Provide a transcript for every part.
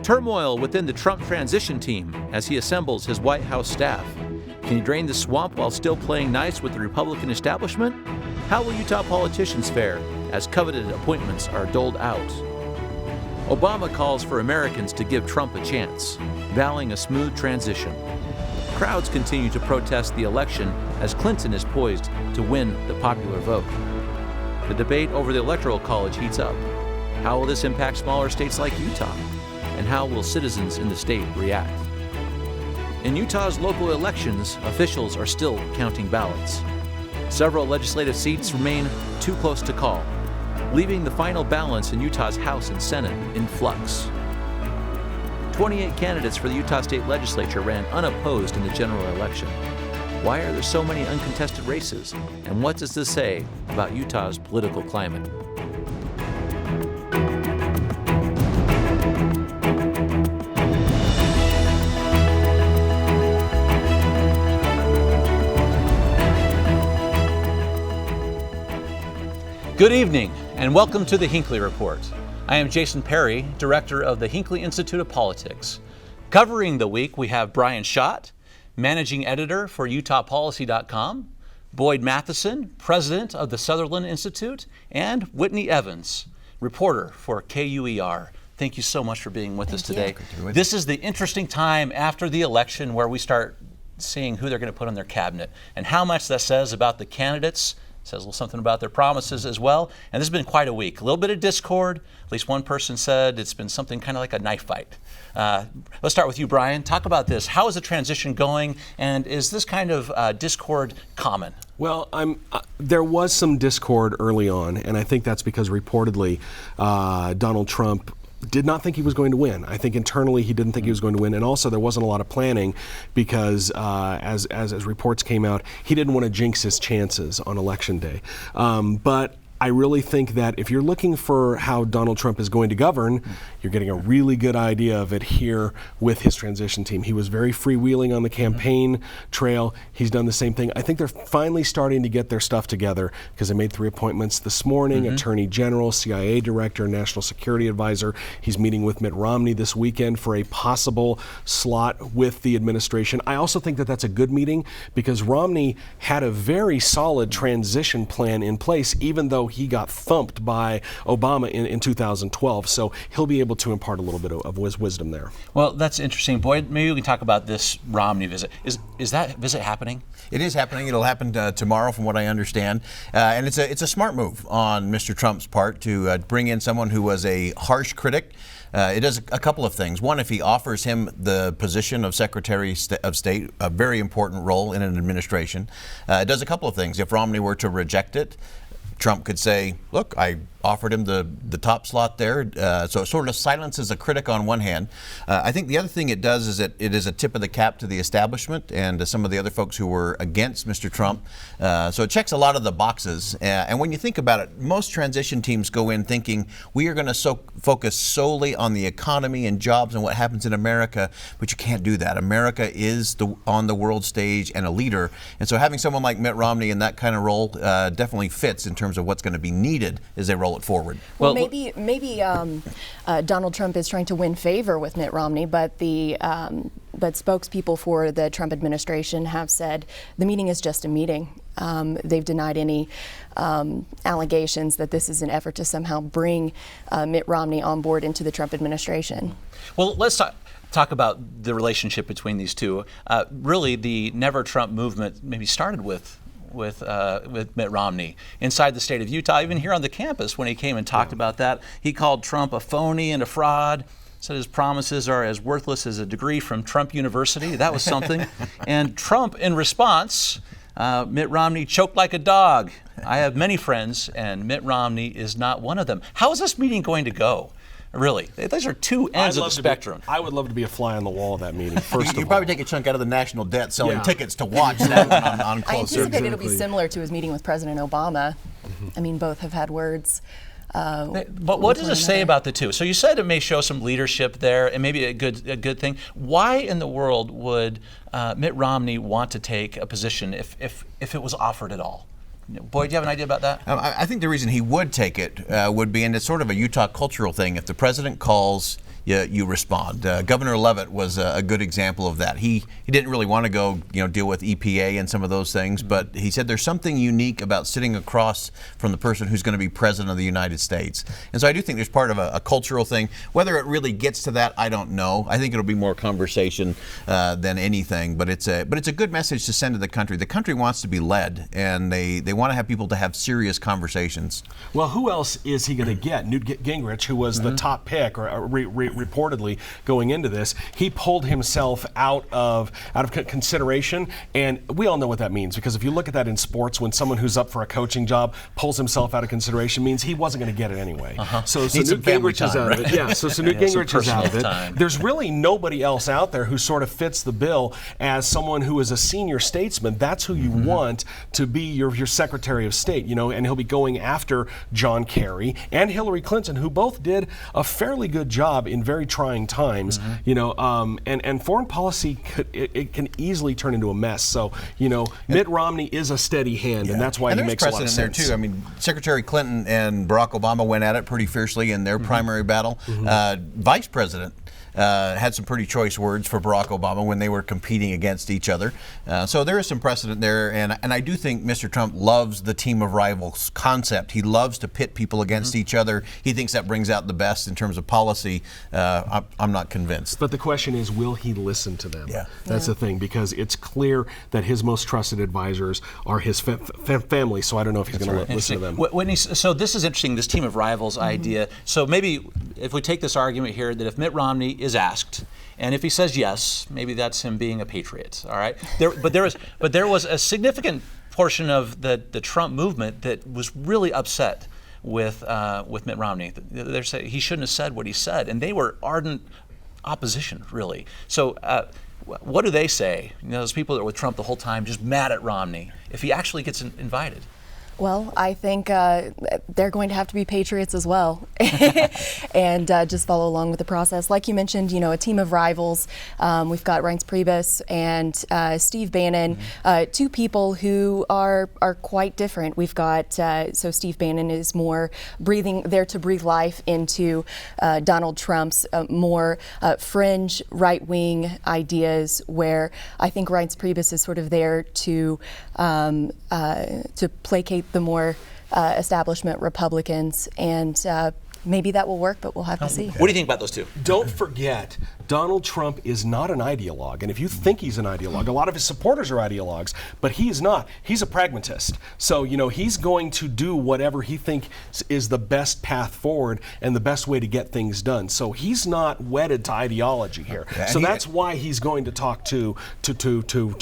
Turmoil within the Trump transition team as he assembles his White House staff. Can he drain the swamp while still playing nice with the Republican establishment? How will Utah politicians fare as coveted appointments are doled out? Obama calls for Americans to give Trump a chance, vowing a smooth transition. Crowds continue to protest the election as Clinton is poised to win the popular vote. The debate over the Electoral College heats up. How will this impact smaller states like Utah? And how will citizens in the state react? In Utah's local elections, officials are still counting ballots. Several legislative seats remain too close to call, leaving the final balance in Utah's House and Senate in flux. 28 candidates for the Utah State Legislature ran unopposed in the general election. Why are there so many uncontested races? And what does this say about Utah's political climate? Good evening, and welcome to the Hinckley Report. I am Jason Perry, Director of the Hinckley Institute of Politics. Covering the week, we have Brian Schott, Managing Editor for UtahPolicy.com, Boyd Matheson, President of the Sutherland Institute, and Whitney Evans, reporter for KUER. Thank you so much for being with us today. This is the interesting time after the election where we start seeing who they're going to put on their cabinet and how much that says about the candidates. Says a little something about their promises as well. And this has been quite a week. A little bit of discord. At least one person said it's been something kind of like a knife fight. Let's start with you, Brian. Talk about this. How is the transition going? And is this kind of discord common? Well, there was some discord early on, and I think that's because reportedly Donald Trump did not think he was going to win. I think internally he didn't think he was going to win, and also there wasn't a lot of planning because as reports came out, he didn't want to jinx his chances on Election Day. But I really think that if you're looking for how Donald Trump is going to govern, you're getting a really good idea of it here with his transition team. He was very freewheeling on the campaign trail. He's done the same thing. I think they're finally starting to get their stuff together because they made 3 appointments this morning, Attorney General, CIA Director, National Security Advisor. He's meeting with Mitt Romney this weekend for a possible slot with the administration. I also think that that's a good meeting because Romney had a very solid transition plan in place, even though he got thumped by Obama in 2012, so he'll be able to impart a little bit of wisdom there. Well, that's interesting. Boyd, maybe we can talk about this Romney visit. Is that visit happening? It is happening. It'll happen tomorrow, from what I understand. And it's a smart move on Mr. Trump's part to bring in someone who was a harsh critic. It does a couple of things. One, if he offers him the position of Secretary of State, a very important role in an administration, it does a couple of things. If Romney were to reject it, Trump could say, look, I offered him the top slot there. So it sort of silences a critic on one hand. I think the other thing it does is that it is a tip of the cap to the establishment and to some of the other folks who were against Mr. Trump. So it checks a lot of the boxes. And when you think about it, most transition teams go in thinking we are going to focus solely on the economy and jobs and what happens in America, but you can't do that. America is on the world stage and a leader. And so having someone like Mitt Romney in that kind of role definitely fits in terms of what's going to be needed as they roll it forward. Well, maybe Donald Trump is trying to win favor with Mitt Romney, but spokespeople for the Trump administration have said the meeting is just a meeting. They've denied any allegations that this is an effort to somehow bring Mitt Romney on board into the Trump administration. Well, let's talk about the relationship between these two. Really, the Never Trump movement maybe started with Mitt Romney inside the state of Utah, even here on the campus when he came and talked about that. He called Trump a phony and a fraud, said his promises are as worthless as a degree from Trump University. That was something. And Trump, in response, Mitt Romney choked like a dog. I have many friends, and Mitt Romney is not one of them. How is this meeting going to go? Really, those are two ends of the spectrum. I would love to be a fly on the wall of that meeting. First, you probably take a chunk out of the national debt selling tickets to watch that on close. I anticipate it'll be similar to his meeting with President Obama. I mean, both have had words. But what does it say about the two? So you said it may show some leadership there, and maybe a good thing. Why in the world would Mitt Romney want to take a position if it was offered at all? Boyd, do you have an idea about that? I think the reason he would take it would be, and it's sort of a Utah cultural thing, if the president calls, you respond. Governor Leavitt was a good example of that. He didn't really want to go deal with EPA and some of those things, but he said there's something unique about sitting across from the person who's going to be president of the United States. And so I do think there's part of a cultural thing. Whether it really gets to that, I don't know. I think it'll be more conversation than anything, but it's a good message to send to the country. The country wants to be led, and they want to have people to have serious conversations. Well, who else is he going to get? Newt Gingrich, who was the top pick, or reportedly going into this, he pulled himself out of consideration, and we all know what that means, because if you look at that in sports, when someone who's up for a coaching job pulls himself out of consideration, means he wasn't going to get it anyway. So Newt Gingrich is out of it. Yeah, so Newt Gingrich is out of it. There's really nobody else out there who sort of fits the bill as someone who is a senior statesman. That's who you want to be your Secretary of State, and he'll be going after John Kerry and Hillary Clinton, who both did a fairly good job in very trying times, and foreign policy it can easily turn into a mess. So, Mitt Romney is a steady hand, and that's why he makes a lot of sense. There too. I mean, Secretary Clinton and Barack Obama went at it pretty fiercely in their primary battle. Vice President had some pretty choice words for Barack Obama when they were competing against each other. So there is some precedent there, and I do think Mr. Trump loves the team of rivals concept. He loves to pit people against each other. He thinks that brings out the best in terms of policy. I'm not convinced. But the question is, will he listen to them? Yeah. That's the thing, because it's clear that his most trusted advisors are his family, so I don't know if he's going to listen to them. So this is interesting, this team of rivals idea. So maybe if we take this argument here that if Mitt Romney is asked, and if he says yes, maybe that's him being a patriot. All right, but there was a significant portion of the Trump movement that was really upset with Mitt Romney. They're saying he shouldn't have said what he said, and they were ardent opposition, really. So what do they say? Those people that were with Trump the whole time, just mad at Romney, if he actually gets invited? Well, I think they're going to have to be patriots as well, and just follow along with the process. Like you mentioned, a team of rivals. We've got Reince Priebus and Steve Bannon, two people who are quite different. We've got so Steve Bannon is more there to breathe life into Donald Trump's more fringe right-wing ideas, where I think Reince Priebus is sort of there to placate the more establishment Republicans, and maybe that will work, but we'll have to see. What do you think about those two? Don't forget, Donald Trump is not an ideologue, and if you think he's an ideologue, a lot of his supporters are ideologues, but he is not. He's a pragmatist. So, he's going to do whatever he thinks is the best path forward and the best way to get things done. So he's not wedded to ideology here. Yeah, so that's why he's going to talk to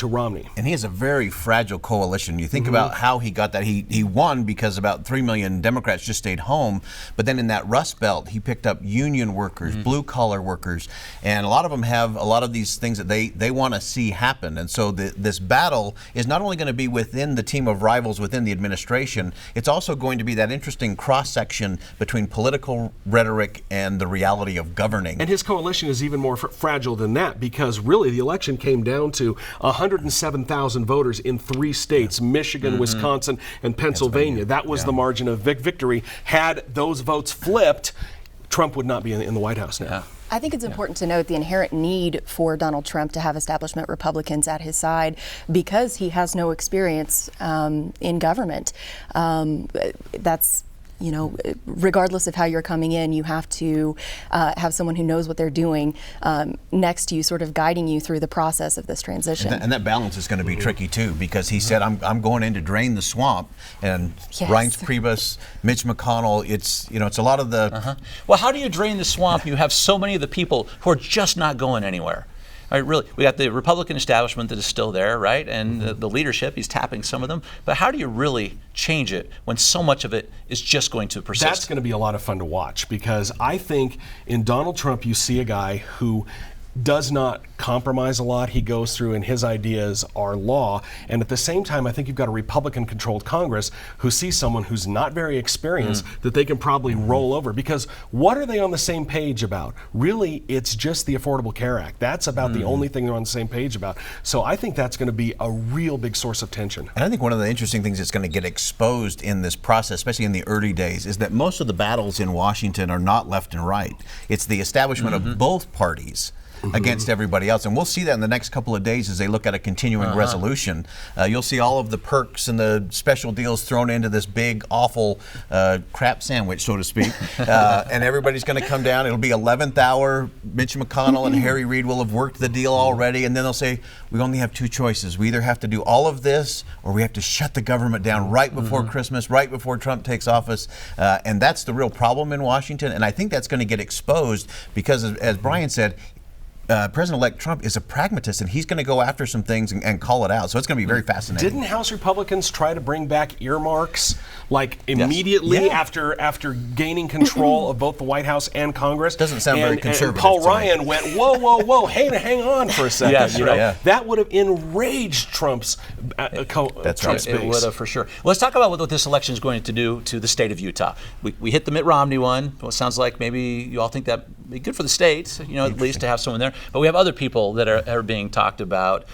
Romney. And he has a very fragile coalition. You think about how he got that. He won because about 3 million Democrats just stayed home, but then in that Rust Belt, he picked up union workers, blue-collar workers, and a lot of them have a lot of these things that they want to see happen. And so this battle is not only going to be within the team of rivals within the administration, it's also going to be that interesting cross-section between political rhetoric and the reality of governing. And his coalition is even more fragile than that, because really the election came down to 107,000 voters in 3 states, Michigan, Wisconsin, and Pennsylvania. That was the margin of victory. Had those votes flipped, Trump would not be in the White House now. Yeah. I think it's important to note the inherent need for Donald Trump to have establishment Republicans at his side, because he has no experience in government. That's regardless of how you're coming in, you have to have someone who knows what they're doing next to you, sort of guiding you through the process of this transition. And that balance is going to be tricky too, because he said, I'm going in to drain the swamp, and Reince Priebus, Mitch McConnell, it's a lot of the... Well, how do you drain the swamp? You have so many of the people who are just not going anywhere. Right, really, we got the Republican establishment that is still there, right? And the leadership, he's tapping some of them. But how do you really change it when so much of it is just going to persist? That's going to be a lot of fun to watch, because I think in Donald Trump you see a guy who does not compromise a lot. He goes through, and his ideas are law. And at the same time, I think you've got a Republican-controlled Congress who sees someone who's not very experienced that they can probably roll over. Because what are they on the same page about? Really, it's just the Affordable Care Act. That's about the only thing they're on the same page about. So I think that's going to be a real big source of tension. And I think one of the interesting things that's going to get exposed in this process, especially in the early days, is that most of the battles in Washington are not left and right. It's the establishment of both parties against everybody else. And we'll see that in the next couple of days as they look at a continuing resolution. You'll see all of the perks and the special deals thrown into this big, awful crap sandwich, so to speak. And everybody's going to come down. It'll be 11th hour. Mitch McConnell and Harry Reid will have worked the deal already. And then they'll say, we only have two choices. We either have to do all of this or we have to shut the government down right before Christmas, right before Trump takes office. And that's the real problem in Washington. And I think that's going to get exposed because, as Brian said, President-elect Trump is a pragmatist, and he's going to go after some things and call it out. So it's going to be very fascinating. Didn't House Republicans try to bring back earmarks like immediately after gaining control of both the White House and Congress? Doesn't sound very conservative. And Paul Ryan went, whoa, hang on for a second. Yes, you know? right. That would have enraged Trump's Trump's base. It would have for sure. Well, let's talk about what this election is going to do to the state of Utah. We hit the Mitt Romney one. Well, it sounds like maybe you all think that would be good for the state, at least to have someone there. But we have other people that are being talked about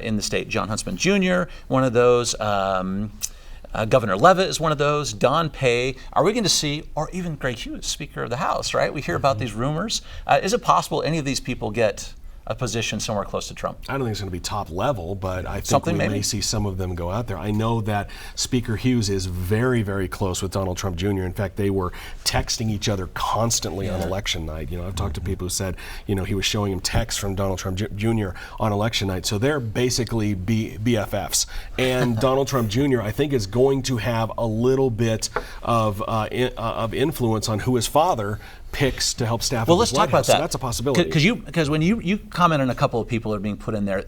in the state. John Huntsman Jr., one of those. Governor Leavitt is one of those. Don Pay. Are we going to see, or even Greg Hughes, Speaker of the House, right? We hear about these rumors. Is it possible any of these people get a position somewhere close to Trump? I don't think it's going to be top level, but I think Something we maybe? may see some of them go out there. I know that Speaker Hughes is very, very close with Donald Trump Jr. In fact, they were texting each other constantly on election night. I've talked to people who said, he was showing him texts from Donald Trump Jr. on election night. So they're basically BFFs. And Donald Trump Jr., I think, is going to have a little bit of influence on who his father picks to help staff. Well, let's talk about that. So that's a possibility. Because when you comment on a couple of people that are being put in there,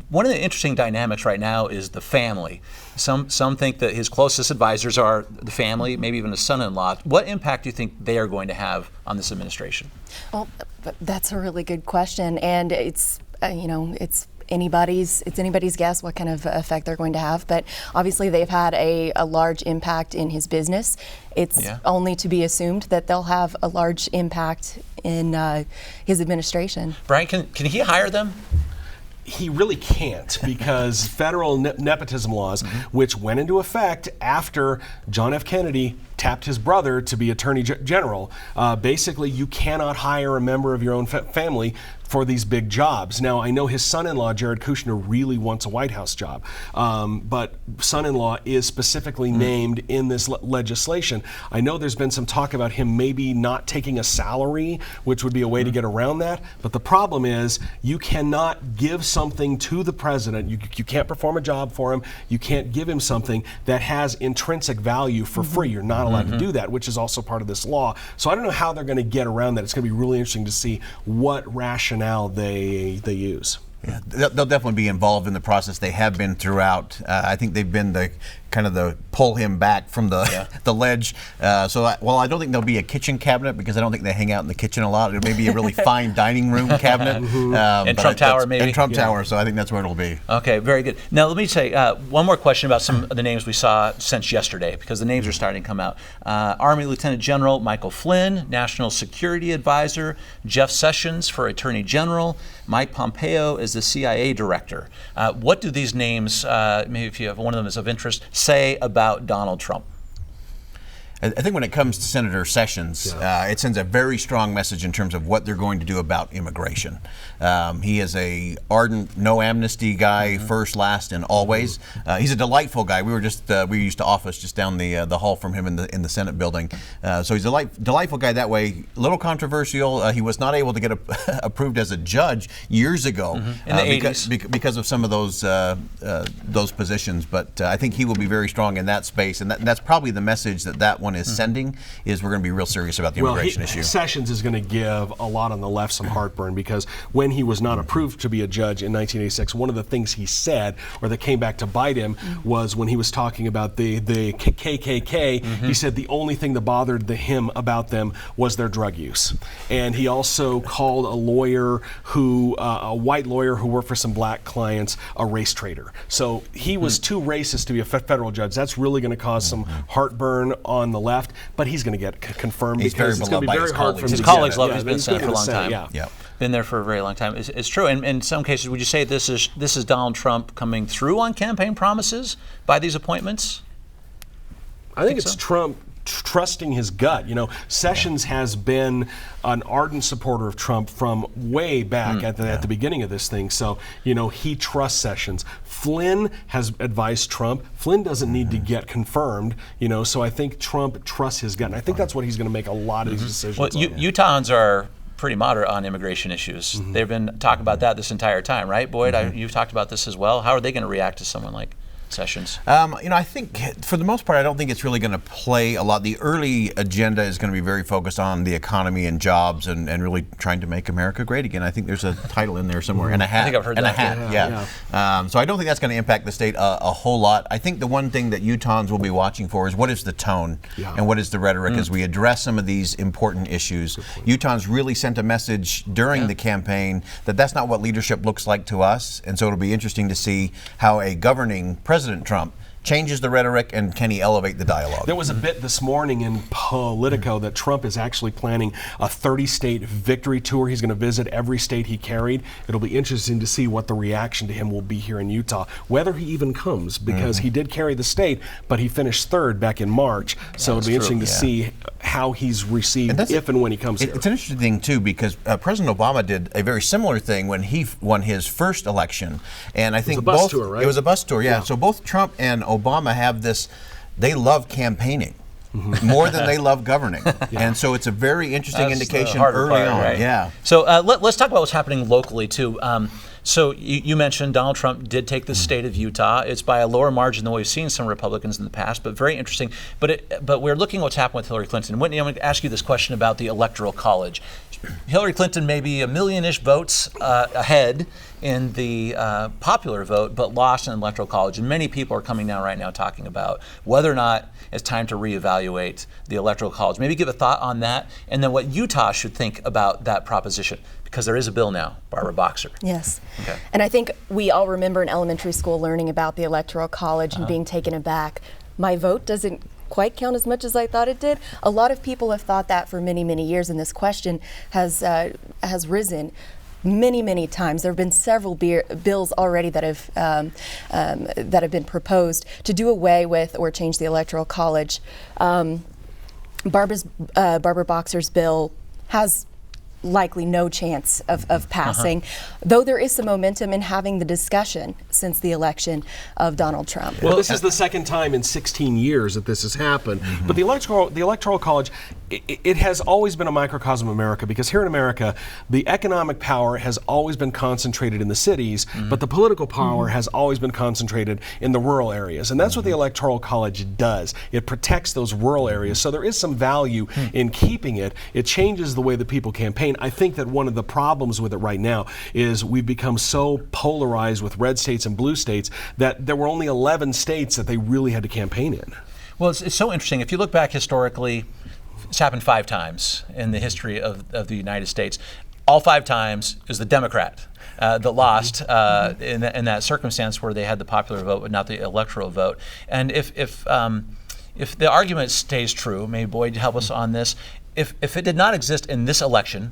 one of the interesting dynamics right now is the family. Some think that his closest advisors are the family, maybe even a son-in-law. What impact do you think they are going to have on this administration? Well, that's a really good question, and it's anybody's guess what kind of effect they're going to have, but obviously they've had a large impact in his business. It's only to be assumed that they'll have a large impact in his administration. Brian, can he hire them? He really can't because federal nepotism laws, which went into effect after John F. Kennedy tapped his brother to be Attorney General, basically you cannot hire a member of your own family for these big jobs. Now, I know his son-in-law, Jared Kushner, really wants a White House job, but son-in-law is specifically named in this legislation. I know there's been some talk about him maybe not taking a salary, which would be a way to get around that, but the problem is you cannot give something to the president. You can't perform a job for him. You can't give him something that has intrinsic value for free. You're not allowed to do that, which is also part of this law. So I don't know how they're going to get around that. It's going to be really interesting to see what rationale they use. Yeah, they'll definitely be involved in the process. They have been throughout. I think they've been the pull him back from the ledge. I don't think there'll be a kitchen cabinet because I don't think they hang out in the kitchen a lot. It may be a really fine dining room cabinet. And Trump Tower, maybe? And Trump Tower, so I think that's where it'll be. Okay, very good. Now, let me say one more question about some of the names we saw since yesterday, because the names are starting to come out. Army Lieutenant General Michael Flynn, National Security Advisor, Jeff Sessions for Attorney General, Mike Pompeo is the CIA Director. What do these names, maybe if you have one of them is of interest, say about Donald Trump? I think when it comes to Senator Sessions, it sends a very strong message in terms of what they're going to do about immigration. He is a ardent, no amnesty guy, first, last, and always. He's a delightful guy. We used to office just down the hall from him in the Senate building. So he's a delightful guy that way. A little controversial. He was not able to get approved as a judge years ago in the 80s because of some of those positions. But I think he will be very strong in that space, and that's probably the message that one one is sending, is we're going to be real serious about the immigration issue. Sessions is going to give a lot on the left some heartburn, because when he was not approved to be a judge in 1986, one of the things he said, or that came back to bite him, was when he was talking about the KKK, he said the only thing that bothered him about them was their drug use. And he also called a lawyer a white lawyer who worked for some black clients, a race traitor. So he was too racist to be a federal judge. That's really going to cause some heartburn on the left, but he's going to get confirmed, because it's going to be very hard for him to his get colleagues it. love him. He's been in Senate for a long time. Yeah. Been there for a very long time. It's true. And in some cases, would you say this is Donald Trump coming through on campaign promises by these appointments? I think it's Trump trusting his gut. You know, Sessions has been an ardent supporter of Trump from way back at the beginning of this thing. So, you know, he trusts Sessions. Flynn has advised Trump. Flynn doesn't need to get confirmed, you know, so I think Trump trusts his gut. And I think that's what he's going to make a lot of these decisions Well, on. Utahns are pretty moderate on immigration issues. They've been talking about that this entire time, right, Boyd? You've talked about this as well. How are they going to react to someone like Sessions? You know, I think for the most part, I don't think it's really going to play a lot. The early agenda is going to be very focused on the economy and jobs, and really trying to make America great again. I think there's a title in there somewhere, and a hat. I think I've heard and that. a hat, so I don't think that's going to impact the state a whole lot. I think the one thing that Utahns will be watching for is what is the tone and what is the rhetoric as we address some of these important issues. Utahns really sent a message during the campaign that that's not what leadership looks like to us, and so it'll be interesting to see how a governing President Trump changes the rhetoric, and can he elevate the dialogue? There was a bit this morning in Politico that Trump is actually planning a 30-state victory tour. He's going to visit every state he carried. It'll be interesting to see what the reaction to him will be here in Utah, whether he even comes, because he did carry the state, but he finished third back in March. So it'll be interesting to see how he's received if and when he comes here. It's an interesting thing, too, because President Obama did a very similar thing when he won his first election. And I think it was a bus tour, right? It was a bus tour, yeah. So both Trump and Obama have this, they love campaigning more than they love governing. And so it's a very interesting indication early on. Right? Yeah. So let's talk about what's happening locally, too. So you mentioned Donald Trump did take the state of Utah. It's by a lower margin than we've seen some Republicans in the past, but very interesting. But we're looking at what's happened with Hillary Clinton. Whitney, I'm going to ask you this question about the Electoral College. Hillary Clinton may be a million-ish votes ahead in the popular vote, but lost in the Electoral College. And many people are coming down right now talking about whether or not it's time to reevaluate the Electoral College. Maybe give a thought on that, and then what Utah should think about that proposition, because there is a bill now, Barbara Boxer. Yes. Okay. And I think we all remember in elementary school learning about the Electoral College and being taken aback. My vote doesn't quite count as much as I thought it did. A lot of people have thought that for many, many years, and this question has risen many, many times. There have been several bills already that have been proposed to do away with or change the Electoral College. Barbara Boxer's bill has likely no chance of passing, though there is some momentum in having the discussion since the election of Donald Trump. Well, this is the second time in 16 years that this has happened. But the Electoral College, it has always been a microcosm of America, because here in America, the economic power has always been concentrated in the cities, but the political power has always been concentrated in the rural areas. And that's what the Electoral College does. It protects those rural areas. So there is some value in keeping it. It changes the way that people campaign. I think that one of the problems with it right now is we've become so polarized with red states and blue states that there were only 11 states that they really had to campaign in. Well, it's so interesting. If you look back historically, it's happened 5 times in the history of the United States. All 5 times is the Democrat that lost in that circumstance where they had the popular vote but not the electoral vote. And if the argument stays true, maybe Boyd help us on this, if it did not exist in this election,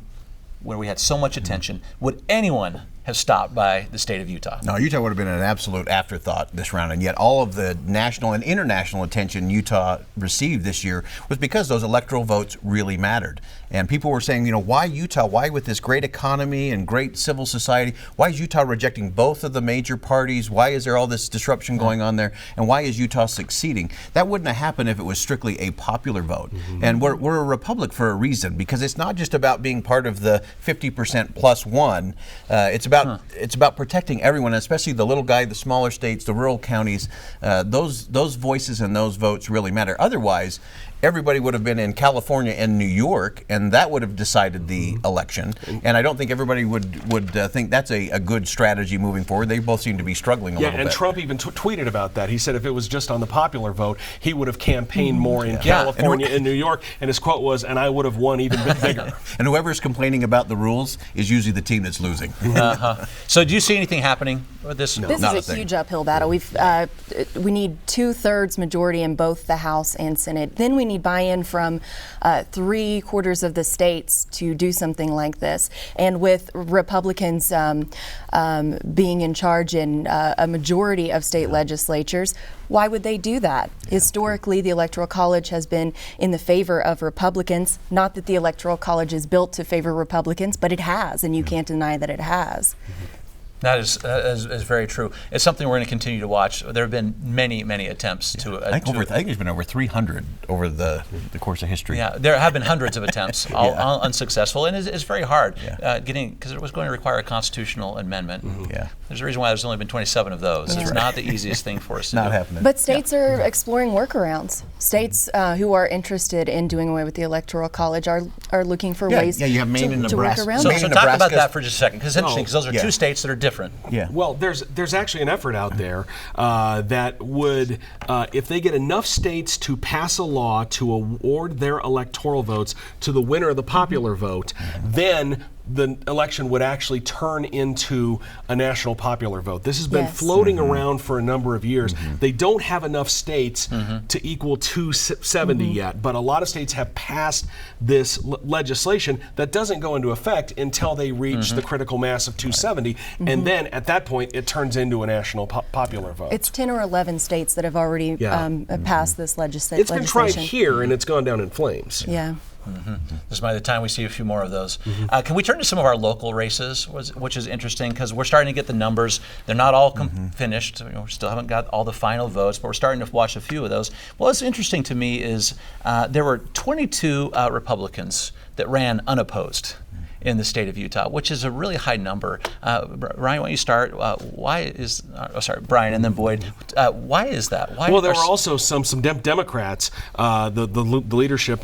where we had so much attention, would anyone have stopped by the state of Utah? No, Utah would have been an absolute afterthought this round, and yet all of the national and international attention Utah received this year was because those electoral votes really mattered. And people were saying, you know, why Utah? Why, with this great economy and great civil society, why is Utah rejecting both of the major parties? Why is there all this disruption going on there? And why is Utah succeeding? That wouldn't have happened if it was strictly a popular vote. And we're a republic for a reason, because it's not just about being part of the 50% plus one. It's about protecting everyone, especially the little guy, the smaller states, the rural counties. Those voices and those votes really matter. Otherwise, everybody would have been in California and New York, and that would have decided the election. And I don't think everybody would think that's a good strategy moving forward. They both seem to be struggling a little bit. Yeah, and Trump even tweeted about that. He said if it was just on the popular vote, he would have campaigned more in California and New York. And his quote was, "And I would have won even bigger." And whoever's complaining about the rules is usually the team that's losing. So do you see anything happening with this? This is a huge uphill battle. We need 2/3 majority in both the House and Senate. Then we need buy-in from 3/4 of the states to do something like this. And with Republicans being in charge in a majority of state legislatures, why would they do that? Historically, the Electoral College has been in the favor of Republicans. Not that the Electoral College is built to favor Republicans, but it has, and you can't deny that it has. That is very true. It's something we're going to continue to watch. There have been many attempts to. I think there's been over 300 over the course of history. Yeah, there have been hundreds of attempts, all unsuccessful, and it's very hard getting, because it was going to require a constitutional amendment. Yeah, there's a reason why there's only been 27 of those. It's not the easiest thing for us to do. Not happening. But states are exploring workarounds. States who are interested in doing away with the Electoral College are looking for ways you have Maine and to work Nebraska. around So, that. so talk about that for just a second, because it's interesting, because those are Yeah. two states that are different. Yeah. Well, there's actually an effort out there that would, if they get enough states to pass a law to award their electoral votes to the winner of the popular vote, then the election would actually turn into a national popular vote. This has been floating around for a number of years. They don't have enough states to equal 270 yet, but a lot of states have passed this legislation that doesn't go into effect until they reach the critical mass of 270, and then at that point it turns into a national popular vote. It's 10 or 11 states that have already passed this legislation. It's been tried here and it's gone down in flames. Yeah. This might be the time we see a few more of those. Can we turn to some of our local races, which is interesting, because we're starting to get the numbers. They're not all finished. We still haven't got all the final votes, but we're starting to watch a few of those. What's interesting to me is there were 22 Republicans that ran unopposed in the state of Utah, which is a really high number. Ryan, why don't you start? Brian, and then Boyd. Why is that? Well, there were also some Democrats. The leadership,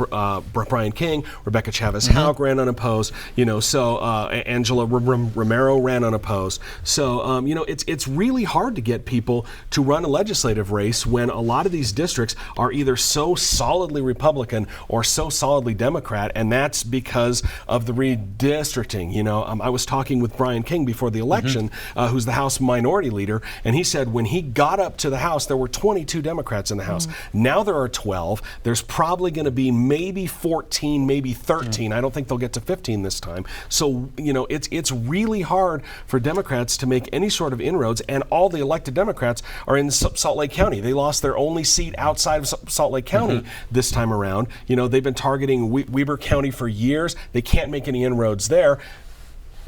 Brian King, Rebecca Chavez-Haug ran unopposed. Angela Romero ran unopposed. So it's really hard to get people to run a legislative race when a lot of these districts are either so solidly Republican or so solidly Democrat, and that's because of the redistricting. I was talking with Brian King before the election, who's the House Minority Leader, and he said when he got up to the House, there were 22 Democrats in the House. Now there are 12. There's probably going to be maybe 14, maybe 13. I don't think they'll get to 15 this time. So, it's really hard for Democrats to make any sort of inroads, and all the elected Democrats are in Salt Lake County. They lost their only seat outside of Salt Lake County this time around. They've been targeting Weber County for years. They can't make any inroads there.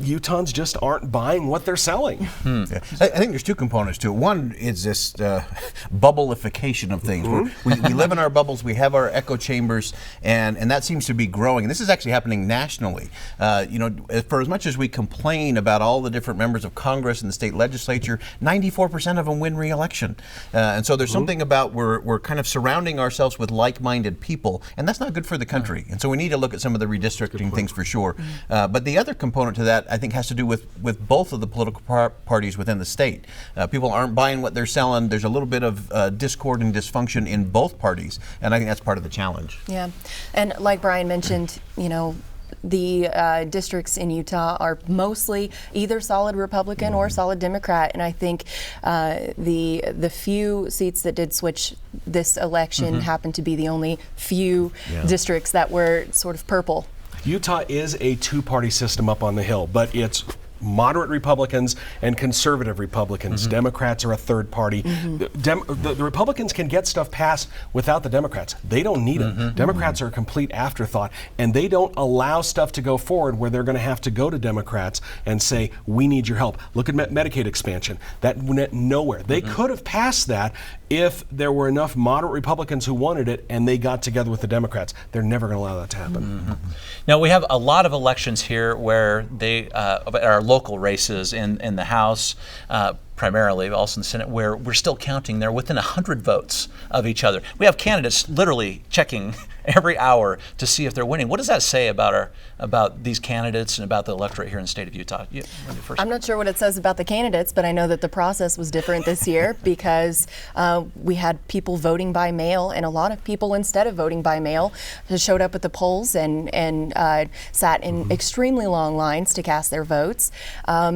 Utahns just aren't buying what they're selling. I think there's two components to it. One is this bubbleification of things. We live in our bubbles, we have our echo chambers, and that seems to be growing. And this is actually happening nationally. For as much as we complain about all the different members of Congress and the state legislature, 94% of them win re-election. And so there's something about we're kind of surrounding ourselves with like-minded people, and that's not good for the country. And so we need to look at some of the redistricting things for sure. But the other component to that, I think, has to do with both of the political parties within the state. People aren't buying what they're selling. There's a little bit of discord and dysfunction in both parties, and I think that's part of the challenge. Yeah, and like Brian mentioned, the districts in Utah are mostly either solid Republican or solid Democrat, and I think the few seats that did switch this election happened to be the only few districts that were sort of purple. Utah is a two-party system up on the Hill, but it's moderate Republicans and conservative Republicans. Democrats are a third party. The Republicans can get stuff passed without the Democrats. They don't need it. Democrats are a complete afterthought, and they don't allow stuff to go forward where they're going to have to go to Democrats and say, we need your help. Look at Medicaid expansion. That went nowhere. They could have passed that if there were enough moderate Republicans who wanted it and they got together with the Democrats. They're never going to allow that to happen. Now, we have a lot of elections here where they are local races in the House. primarily, but also in the Senate, where we're still counting. They're within 100 votes of each other. We have candidates literally checking every hour to see if they're winning. What does that say about these candidates and about the electorate here in the state of Utah? I'm not sure what it says about the candidates, but I know that the process was different this year because we had people voting by mail, and a lot of people, instead of voting by mail, just showed up at the polls and sat in extremely long lines to cast their votes.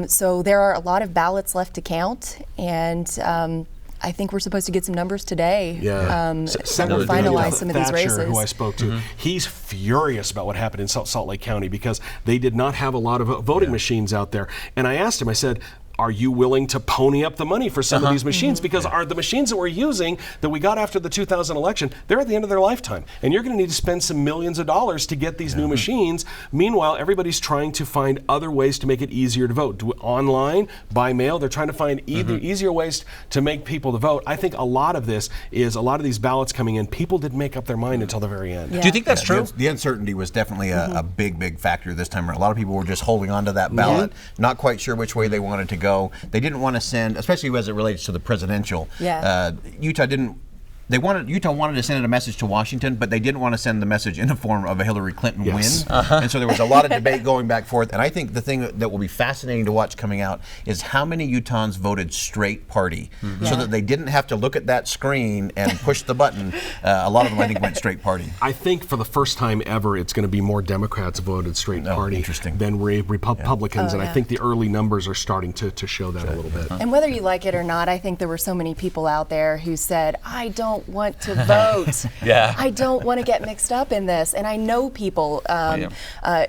So there are a lot of ballots left to count, and I think we're supposed to get some numbers today. Senator finalize some of these Thatcher, races. who I spoke to, he's furious about what happened in Salt Lake County because they did not have a lot of voting machines out there. And I asked him, I said, are you willing to pony up the money for some of these machines? Because the machines that we're using, that we got after the 2000 election, they're at the end of their lifetime. And you're going to need to spend some millions of dollars to get these new machines. Meanwhile, everybody's trying to find other ways to make it easier to vote. Do it online, by mail. They're trying to find easier ways to make people to vote. I think a lot of this is a lot of these ballots coming in, people didn't make up their mind until the very end. Do you think that's true? The uncertainty was definitely a big factor this time around. A lot of people were just holding on to that ballot, not quite sure which way they wanted to go. They didn't want to send, especially as it relates to the presidential. Utah wanted to send a message to Washington, but they didn't want to send the message in the form of a Hillary Clinton win. And so there was a lot of debate going back and forth. And I think the thing that will be fascinating to watch coming out is how many Utahns voted straight party, so that they didn't have to look at that screen and push the button. A lot of them, I think, went straight party. I think for the first time ever, it's going to be more Democrats voted straight party than Republicans. And I think the early numbers are starting to show that a little bit. And whether you like it or not, I think there were so many people out there who said, I don't want to vote. I don't want to get mixed up in this. And I know people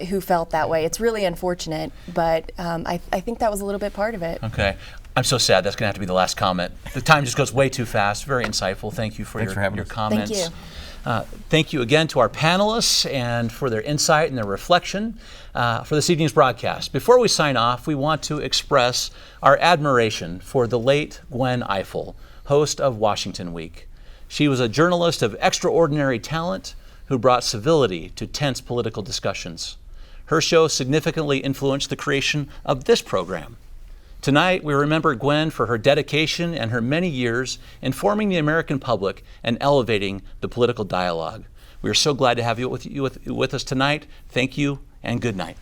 who felt that way. It's really unfortunate, but I think that was a little bit part of it. Okay. I'm so sad. That's going to have to be the last comment. The time just goes way too fast. Very insightful. Thank you for your comments. Thank you. Thank you again to our panelists and for their insight and their reflection for this evening's broadcast. Before we sign off, we want to express our admiration for the late Gwen Ifill, host of Washington Week. She was a journalist of extraordinary talent who brought civility to tense political discussions. Her show significantly influenced the creation of this program. Tonight, we remember Gwen for her dedication and her many years informing the American public and elevating the political dialogue. We are so glad to have you with us tonight. Thank you and good night.